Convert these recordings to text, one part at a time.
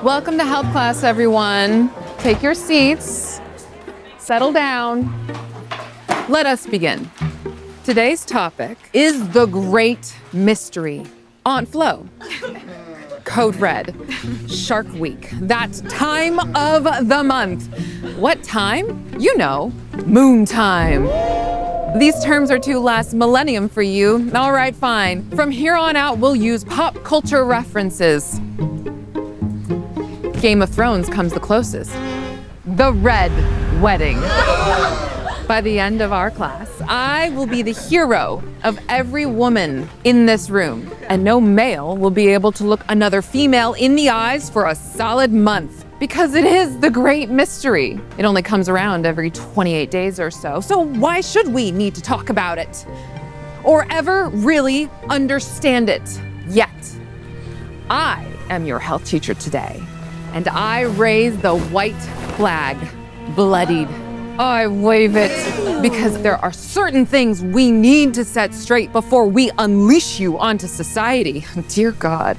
Welcome to health class, everyone. Take your seats, settle down. Let us begin. Today's topic is the great mystery. Aunt Flo. Code Red. Shark Week. That time of the month. What time? You know, moon time. These terms are too last millennium for you. All right, fine. From here on out, we'll use pop culture references. Game of Thrones comes the closest. The Red Wedding. By the end of our class, I will be the hero of every woman in this room, and no male will be able to look another female in the eyes for a solid month, because it is the great mystery. It only comes around every 28 days or so why should we need to talk about it? Or ever really understand it yet? I am your health teacher today, and I raise the white flag, bloodied. I wave it because there are certain things we need to set straight before we unleash you onto society. Dear God.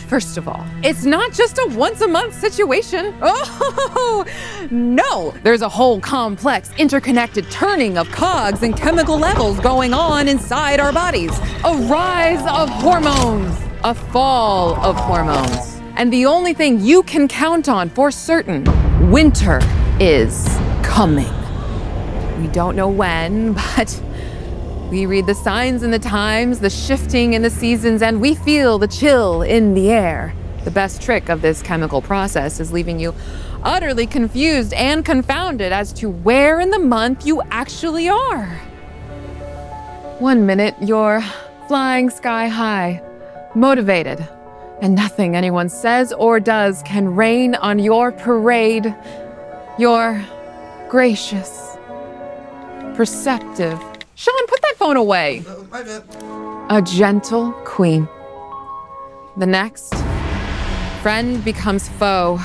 First of all, it's not just a once-a-month situation. Oh, no. There's a whole complex, interconnected turning of cogs and chemical levels going on inside our bodies. A rise of hormones, a fall of hormones. And the only thing you can count on for certain, winter is coming. We don't know when, but we read the signs in the times, the shifting in the seasons, and we feel the chill in the air. The best trick of this chemical process is leaving you utterly confused and confounded as to where in the month you actually are. 1 minute, you're flying sky high, motivated, and nothing anyone says or does can rain on your parade. You're gracious, perceptive. Sean, put that phone away. A gentle queen. The next, friend becomes foe.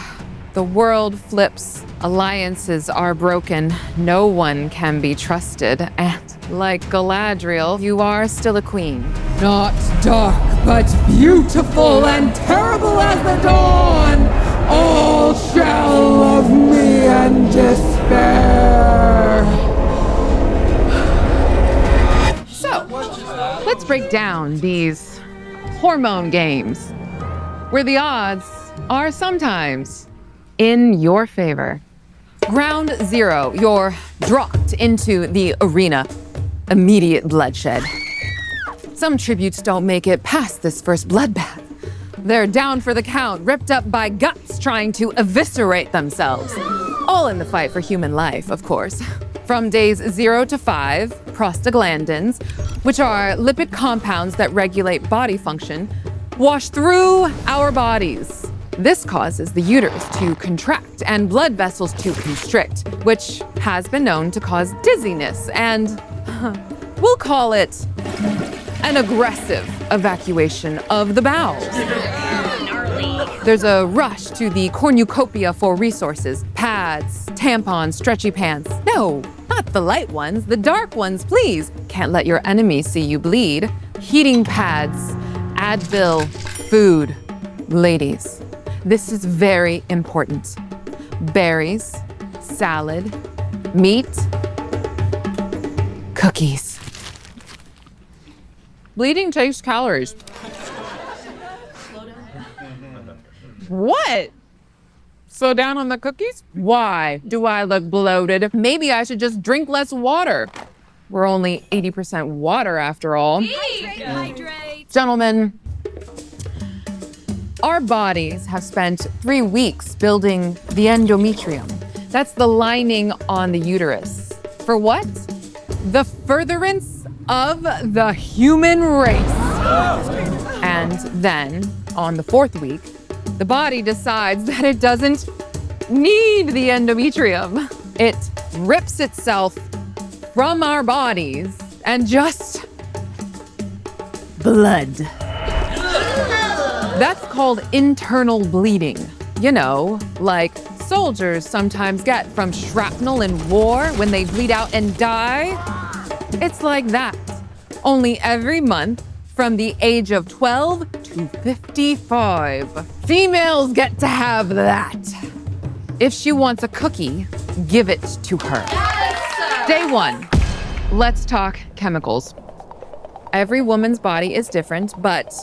The world flips. Alliances are broken. No one can be trusted. And like Galadriel, you are still a queen. Not dark, but beautiful and terrible as the dawn. All shall love me and despair. So, let's break down these hormone games, where the odds are sometimes in your favor. Ground zero, you're dropped into the arena. Immediate bloodshed. Some tributes don't make it past this first bloodbath. They're down for the count, ripped up by guts trying to eviscerate themselves. All in the fight for human life, of course. From days 0 to 5, prostaglandins, which are lipid compounds that regulate body function, wash through our bodies. This causes the uterus to contract and blood vessels to constrict, which has been known to cause dizziness and, we'll call it, an aggressive evacuation of the bowels. There's a rush to the cornucopia for resources, pads, tampons, stretchy pants. No, not the light ones, the dark ones, please. Can't let your enemy see you bleed. Heating pads, Advil, food. Ladies, this is very important. Berries, salad, meat, cookies. Bleeding takes calories. What? Slow down on the cookies? Why do I look bloated? Maybe I should just drink less water. We're only 80% water after all. Hydrate. Gentlemen, our bodies have spent 3 weeks building the endometrium. That's the lining on the uterus. For what? The furtherance of the human race. And then, on the 4th week, the body decides that it doesn't need the endometrium. It rips itself from our bodies and just blood. That's called internal bleeding. You know, like soldiers sometimes get from shrapnel in war when they bleed out and die. It's like that. Only every month from the age of 12 to 55. Females get to have that. If she wants a cookie, give it to her. Yes! Day 1, let's talk chemicals. Every woman's body is different, but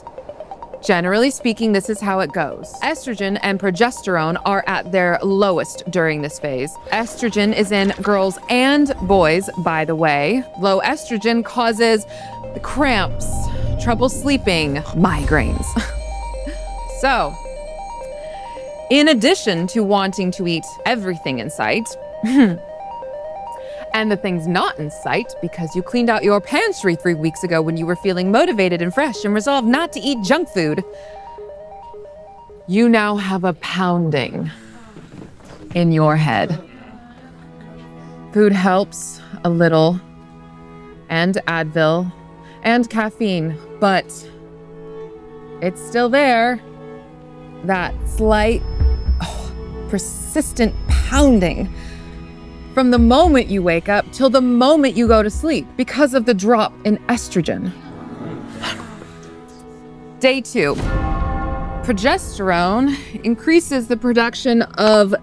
generally speaking, this is how it goes. Estrogen and progesterone are at their lowest during this phase. Estrogen is in girls and boys, by the way. Low estrogen causes cramps, trouble sleeping, migraines. So, in addition to wanting to eat everything in sight, and the things not in sight because you cleaned out your pantry 3 weeks ago when you were feeling motivated and fresh and resolved not to eat junk food, you now have a pounding in your head. Food helps a little, and Advil, and caffeine, but it's still there. That slight, persistent pounding from the moment you wake up till the moment you go to sleep because of the drop in estrogen. Day 2, progesterone increases the production of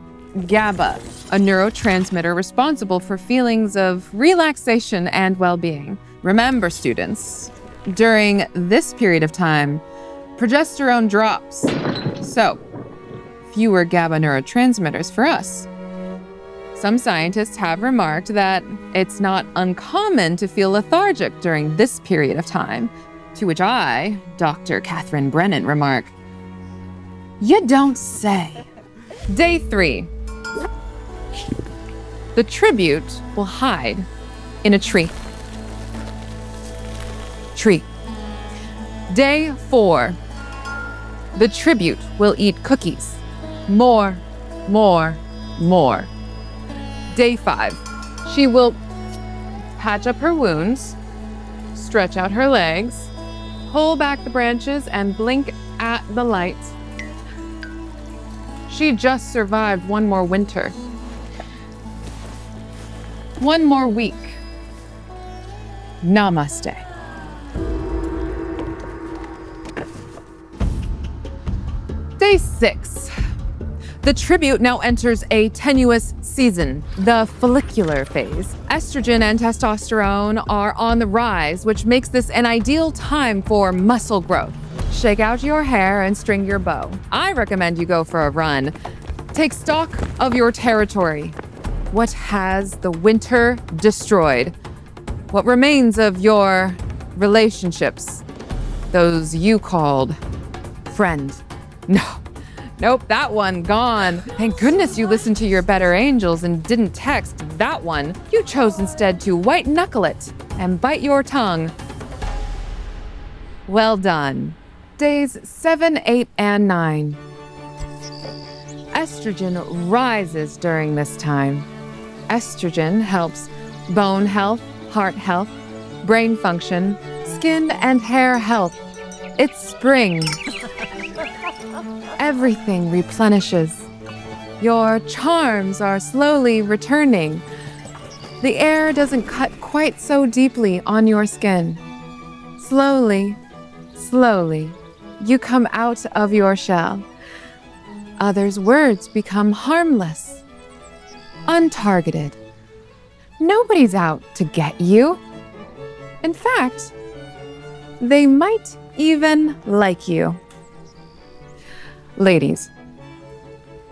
GABA, a neurotransmitter responsible for feelings of relaxation and well-being. Remember, students, during this period of time, progesterone drops, so fewer GABA neurotransmitters for us. Some scientists have remarked that it's not uncommon to feel lethargic during this period of time, to which I, Dr. Catherine Brennan, remark, "You don't say." Day 3. The tribute will hide in a tree. Tree. Day 4. The tribute will eat cookies. More, more, more. Day 5, she will patch up her wounds, stretch out her legs, pull back the branches, and blink at the light. She just survived one more winter. One more week. Namaste. Day 6. The tribute now enters a tenuous season, the follicular phase. Estrogen and testosterone are on the rise, which makes this an ideal time for muscle growth. Shake out your hair and string your bow. I recommend you go for a run. Take stock of your territory. What has the winter destroyed? What remains of your relationships? Those you called friend. Nope, that one gone. Thank goodness you listened to your better angels and didn't text that one. You chose instead to white knuckle it and bite your tongue. Well done. Days 7, 8, and 9. Estrogen rises during this time. Estrogen helps bone health, heart health, brain function, skin and hair health. It's spring. Everything replenishes. Your charms are slowly returning. The air doesn't cut quite so deeply on your skin. Slowly, slowly, you come out of your shell. Others' words become harmless, untargeted. Nobody's out to get you. In fact, they might even like you. Ladies,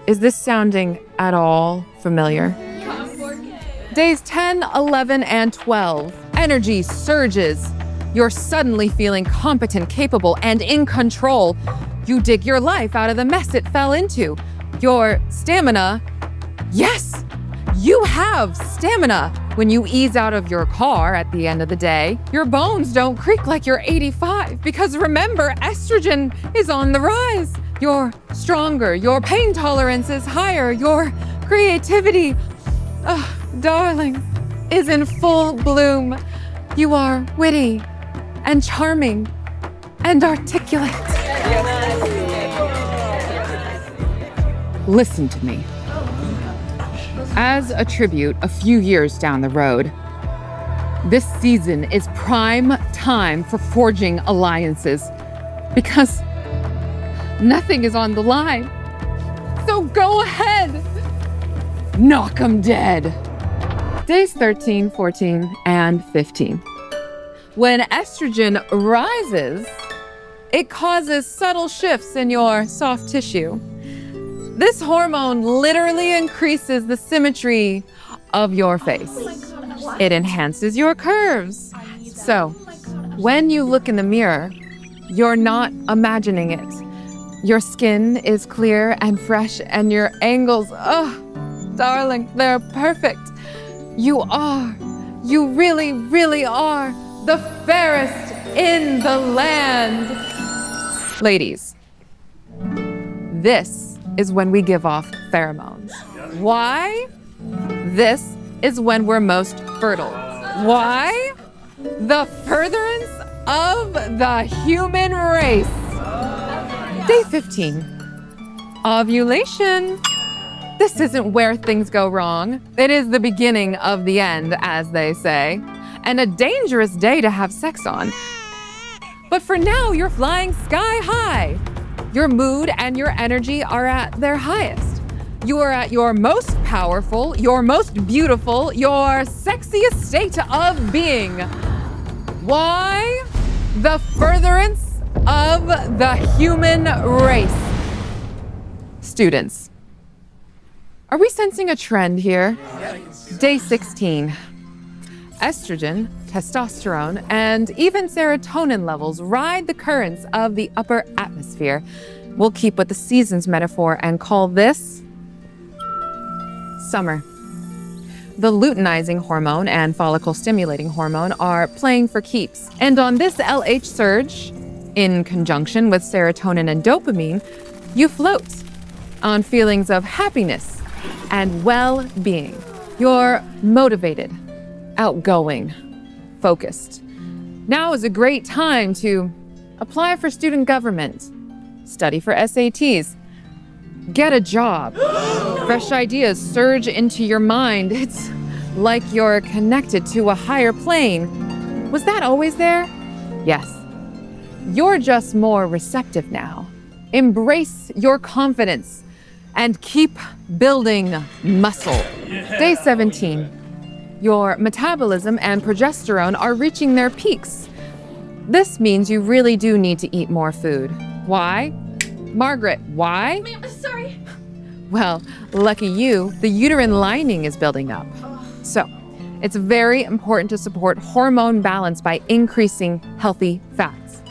is this sounding at all familiar? Days 10, 11, and 12. Energy surges. You're suddenly feeling competent, capable, and in control. You dig your life out of the mess it fell into. Your stamina, yes, you have stamina. When you ease out of your car at the end of the day, your bones don't creak like you're 85 because remember, estrogen is on the rise. You're stronger, your pain tolerance is higher, your creativity, darling, is in full bloom. You are witty and charming and articulate. Listen to me. As a tribute a few years down the road, This season is prime time for forging alliances because nothing is on the line. So go ahead, knock 'em dead. Days 13, 14, and 15. When estrogen rises, it causes subtle shifts in your soft tissue. This hormone literally increases the symmetry of your face. It enhances your curves. So, when you look in the mirror, you're not imagining it. Your skin is clear and fresh, and your angles, oh, darling, they're perfect. You really, really are the fairest in the land. Ladies, this is when we give off pheromones. Why? This is when we're most fertile. Why? The furtherance of the human race. Day 15, ovulation. This isn't where things go wrong. It is the beginning of the end, as they say, and a dangerous day to have sex on. But for now, you're flying sky high. Your mood and your energy are at their highest. You are at your most powerful, your most beautiful, your sexiest state of being. Why? The furtherance of the human race. Students, are we sensing a trend here? Day 16. Estrogen, testosterone, and even serotonin levels ride the currents of the upper atmosphere. We'll keep with the seasons metaphor and call this summer. The luteinizing hormone and follicle-stimulating hormone are playing for keeps. And on this LH surge, in conjunction with serotonin and dopamine, you float on feelings of happiness and well-being. You're motivated, outgoing, focused. Now is a great time to apply for student government, study for SATs, get a job. Fresh ideas surge into your mind. It's like you're connected to a higher plane. Was that always there? Yes. You're just more receptive now. Embrace your confidence and keep building muscle. Day 17. Your metabolism and progesterone are reaching their peaks. This means you really do need to eat more food. Why? Margaret, why? Sorry. Well, lucky you, the uterine lining is building up. So, it's very important to support hormone balance by increasing healthy fats.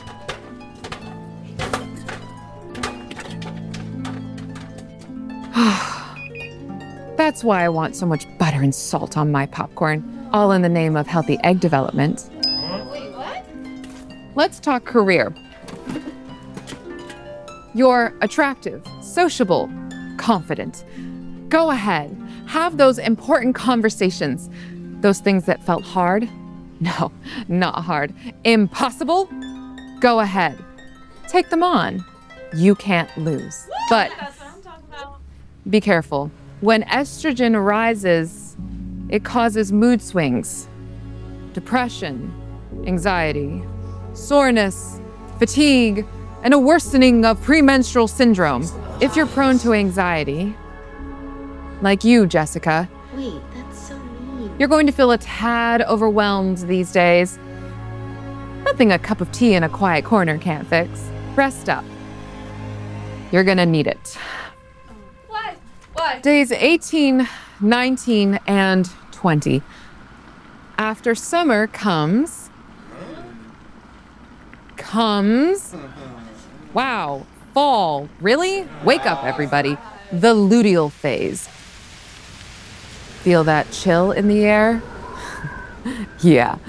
That's why I want so much butter and salt on my popcorn, all in the name of healthy egg development. Wait, what? Let's talk career. You're attractive, sociable, confident. Go ahead, have those important conversations. Those things that felt hard? No, not hard. Impossible? Go ahead, take them on. You can't lose. But That's what I'm talking about. be careful. When estrogen rises, it causes mood swings, depression, anxiety, soreness, fatigue, and a worsening of premenstrual syndrome. If you're prone to anxiety, like you, Jessica, Wait, that's so mean. you're going to feel a tad overwhelmed these days. Nothing a cup of tea in a quiet corner can't fix. Rest up. You're gonna need it. What? Days 18, 19, and 20. After summer comes. Wow, fall. Really? Wake up, everybody. The luteal phase. Feel that chill in the air? Yeah.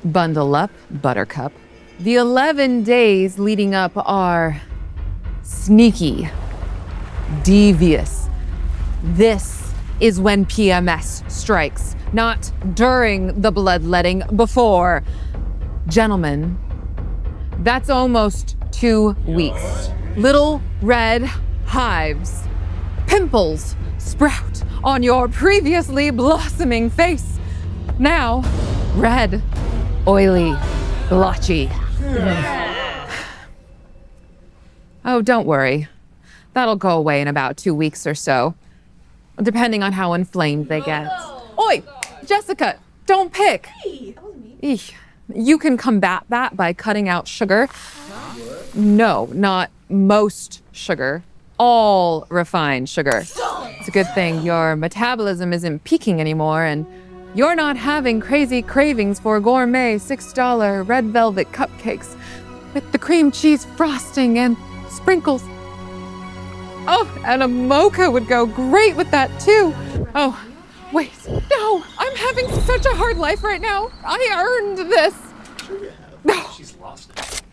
Bundle up, buttercup. The 11 days leading up are sneaky, devious. This is when PMS strikes, not during the bloodletting, before. Gentlemen, that's almost 2 weeks. Little red hives, pimples sprout on your previously blossoming face. Now, Red, oily, blotchy. Oh, don't worry. That'll go away in about 2 weeks or so, depending on how inflamed they get. Oi, Jessica, don't pick. Eesh. You can combat that by cutting out sugar. No, not most sugar. All refined sugar. It's a good thing your metabolism isn't peaking anymore and you're not having crazy cravings for gourmet $6 red velvet cupcakes with the cream cheese frosting and sprinkles. Oh, and a mocha would go great with that too. Oh, wait, no, I'm having such a hard life right now. I earned this. Sure you have. No. She's lost it.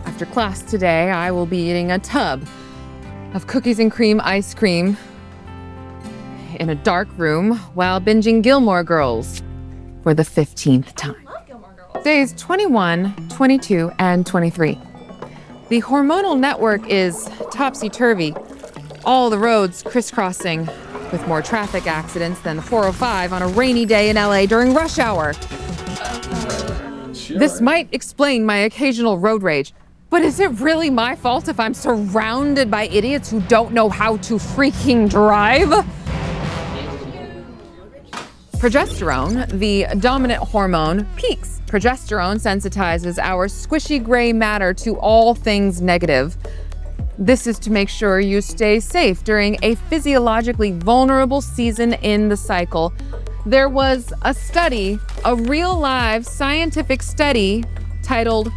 After class today, I will be eating a tub of cookies and cream ice cream in a dark room while binging Gilmore Girls for the 15th time. Days 21, 22, and 23. The hormonal network is topsy-turvy. All the roads crisscrossing with more traffic accidents than the 405 on a rainy day in LA during rush hour. Sure. This might explain my occasional road rage, but is it really my fault if I'm surrounded by idiots who don't know how to freaking drive? Progesterone, the dominant hormone, peaks. Progesterone sensitizes our squishy gray matter to all things negative. This is to make sure you stay safe during a physiologically vulnerable season in the cycle. There was a study, a real live scientific study titled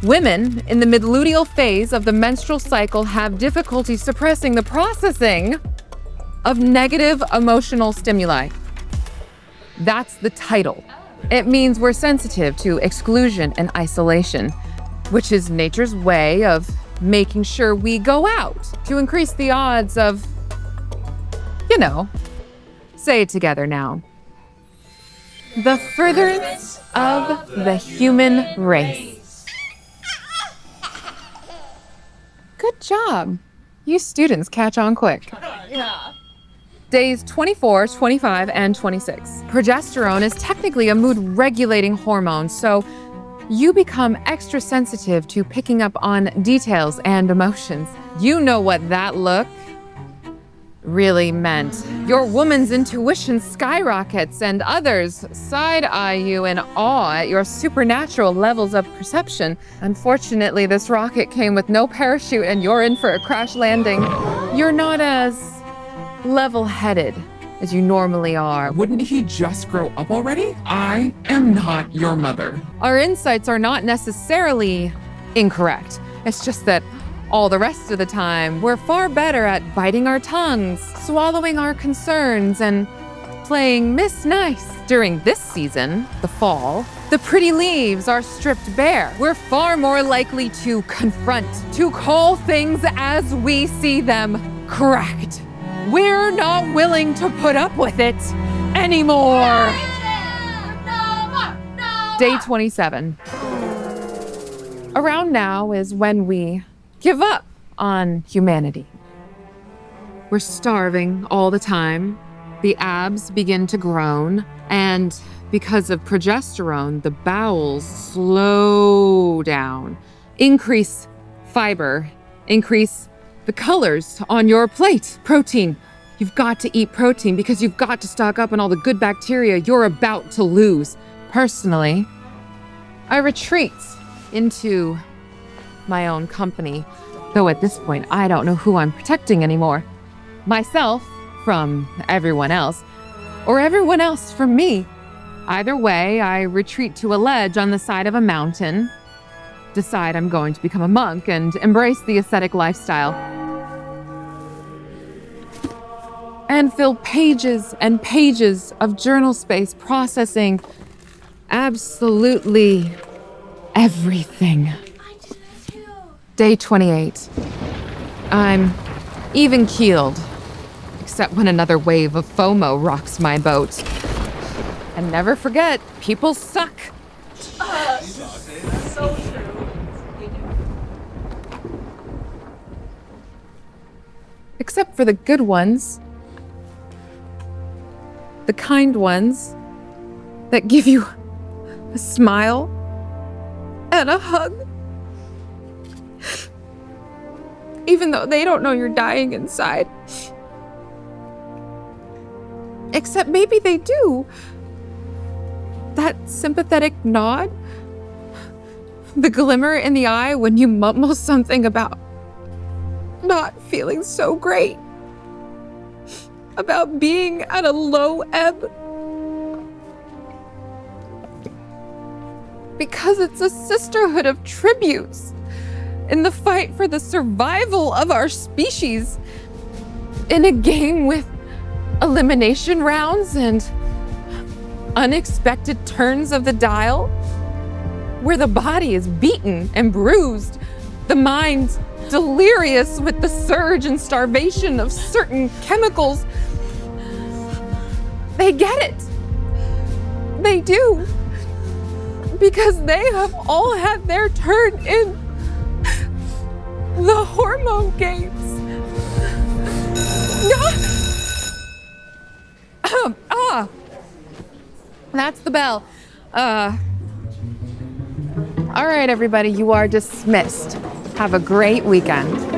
"Women in the Mid-Luteal Phase of the Menstrual Cycle Have Difficulty Suppressing the Processing of Negative Emotional Stimuli." That's the title. It means we're sensitive to exclusion and isolation, which is nature's way of making sure we go out to increase the odds of, say it together now. The furtherance of the human race. Good job. You students catch on quick. Yeah. Days 24, 25, and 26. Progesterone is technically a mood-regulating hormone, so you become extra sensitive to picking up on details and emotions. You know what that look really meant. Your woman's intuition skyrockets and others side-eye you in awe at your supernatural levels of perception. Unfortunately, this rocket came with no parachute and you're in for a crash landing. You're not as level-headed as you normally are. Wouldn't he just grow up already? I am not your mother. Our insights are not necessarily incorrect. It's just that all the rest of the time, we're far better at biting our tongues, swallowing our concerns, and playing Miss Nice. During this season, the fall, the pretty leaves are stripped bare. We're far more likely to confront, to call things as we see them correct. We're not willing to put up with it anymore. Day 27. Around now is when we give up on humanity. We're starving all the time. The abs begin to groan, and because of progesterone, the bowels slow down. Increase fiber, increase the colors on your plate. Protein. You've got to eat protein because you've got to stock up on all the good bacteria you're about to lose. Personally, I retreat into my own company, though at this point I don't know who I'm protecting anymore. Myself from everyone else, or everyone else from me. Either way, I retreat to a ledge on the side of a mountain, decide I'm going to become a monk, and embrace the ascetic lifestyle. And fill pages and pages of journal space processing absolutely everything. Day 28. I'm even-keeled, except when another wave of FOMO rocks my boat. And never forget, people suck. So true. Except for the good ones. The kind ones that give you a smile and a hug. Even though they don't know you're dying inside. Except maybe they do. That sympathetic nod, the glimmer in the eye when you mumble something about not feeling so great, about being at a low ebb. Because it's a sisterhood of tributes in the fight for the survival of our species, in a game with elimination rounds and unexpected turns of the dial, where the body is beaten and bruised, the mind delirious with the surge and starvation of certain chemicals. They get it. They do. Because they have all had their turn in the hormone games. That's the bell. All right, everybody, you are dismissed. Have a great weekend.